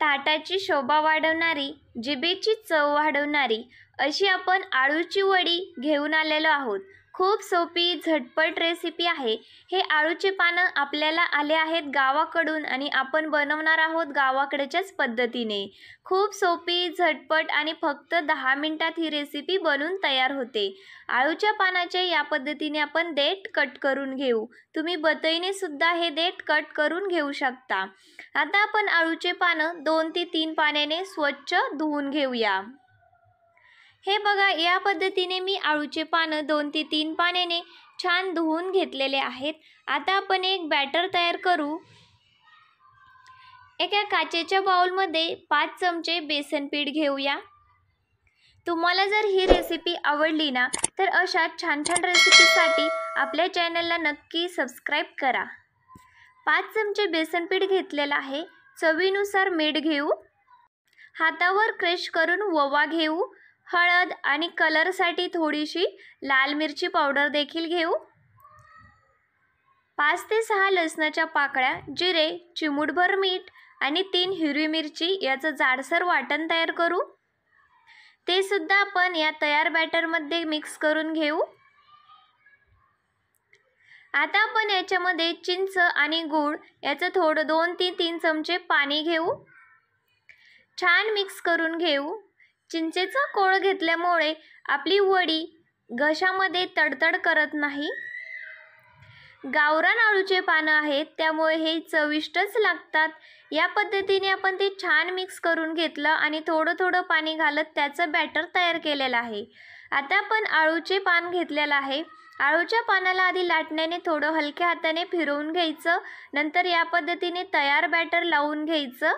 ताटाची शोभा वाढवणारी, जिभेची चव वाढवणारी अशी आपण आळूची वडी घेऊन आलेलो आहोत। खूप सोपी झटपट रेसिपी आहे। हे आळूचे पानं आपल्याला आले आहेत गावाकडून आणि आपण बनवणार आहोत गावाकडच्याच पद्धतीने। खूप सोपी झटपट आणि फक्त 10 मिनिटात ही रेसिपी बनून तयार होते। आळूच्या पानाचे या पद्धतीने आपण देठ कट करून घेऊ। तुम्ही बतईने सुद्धा हे देठ कट करून घेऊ शकता। आता आपण आळूचे पानं 2 ते 3 पाण्याने स्वच्छ धुवून घेऊया। हे बघा, या पद्धतीने मी आळूचे पानं 2 ते 3 पाण्याने छान धुवून घेतलेले आहेत। आता आपण एक बॅटर तयार करू। एका काचेच्या बाउलमध्ये 5 चमचे बेसन पीठ घेऊया। तुम्हाला जर ही रेसिपी आवडली ना तर अशा छान छान रेसिपीसाठी आपल्या चॅनलला नक्की सबस्क्राइब करा। 5 चमचे बेसन पीठ घेतलेला आहे। चवीनुसार मीठ घेऊ। हातावर क्रश करून ओवा घेऊ। हळद आणि कलरसाठी थोडीशी लाल मिरची पावडर देखील घेऊ। 5 ते 6 लसणाच्या पाकळ्या, जिरे, चिमूटभर मीठ आणि 3 हिरवी मिरची याचं जाडसर वाटण तयार करू। ते सुद्धा आपण या तयार बॅटरमध्ये मिक्स करून घेऊ। आता आपण याच्यामध्ये चिंच आणि गूळ याचं थोडं 2 ते 3 चमचे पाणी घेऊ। छान मिक्स करून घेऊ। चिंचेचा कोळ घेतल्यामुळे आपली वडी घशामध्ये तडतड करत नाही। गावरान आळूचे पानं आहेत त्यामुळे हे चविष्टच लागतात। या पद्धतीने आपण ते छान मिक्स करून घेतलं आणि थोडं थोडं पाणी घालत त्याचं बॅटर तयार केलेलं आहे। आता आपण आळूचे पान घेतलेलं आहे। आळूच्या पानाला आधी लाटण्याने थोडं हलक्या हाताने फिरवून घ्यायचं। नंतर या पद्धतीने तयार बॅटर लावून घ्यायचं।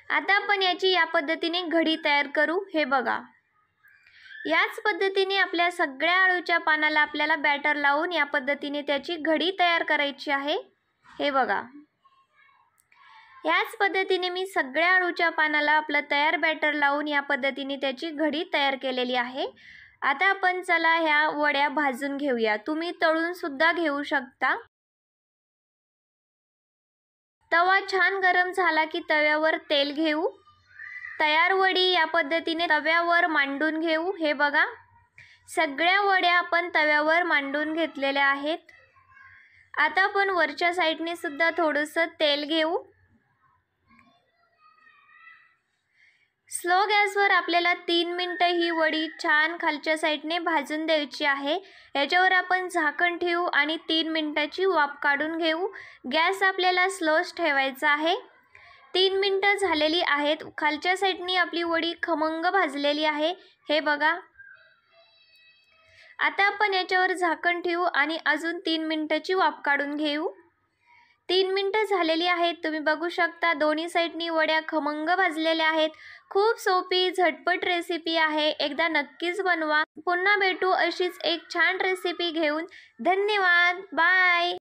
आता आपण याची या पद्धतीने घडी तयार करू। हे बघा, याच पद्धतीने आपल्या सगळ्या आळूच्या पानाला आपल्याला बॅटर लावून या पद्धतीने त्याची घडी तयार करायची आहे। हे बघा, याच पद्धतीने मी सगळ्या आळूच्या पानाला आपलं तयार बॅटर लावून या पद्धतीने त्याची घडी तयार केलेली आहे। आता आपण चला ह्या वड्या भाजून घेऊया। तुम्ही तळून सुद्धा घेऊ शकता। तवा छान गरम झाला की तव्यावर तेल घेऊ। तयार वडी या पद्धतीने तव्यावर मांडून घेऊ। हे बघा, सगळ्या वड्या आपण तव्यावर मांडून घेतलेल्या आहेत। आता आपण वरच्या साईडने सुद्धा थोडंसं तेल घेऊ। स्लो गॅसवर आपल्याला 3 मिनिटं ही वडी छान खालच्या साईडने भाजून द्यायची आहे। याच्यावर आपण झाकण ठेवू आणि 3 मिनिटाची वाफ काढून घेऊ। गॅस आपल्याला स्लोच ठेवायचा आहे। 3 मिनिटं झालेली आहेत। खालच्या साईडने आपली वडी खमंग भाजलेली आहे। हे बघा, आता आपण याच्यावर झाकण ठेवू आणि अजून 3 मिनिटाची वाफ काढून घेऊ। 3 मिनिटं झालेली आहेत। तुम्ही बघू शकता दोन्ही साईडनी वड्या खमंग भाजलेल्या आहेत। खूप सोपी झटपट रेसिपी आहे। एकदा नक्कीच बनवा। पुन्हा भेटू अशीच एक छान रेसिपी घेऊन। धन्यवाद, बाय।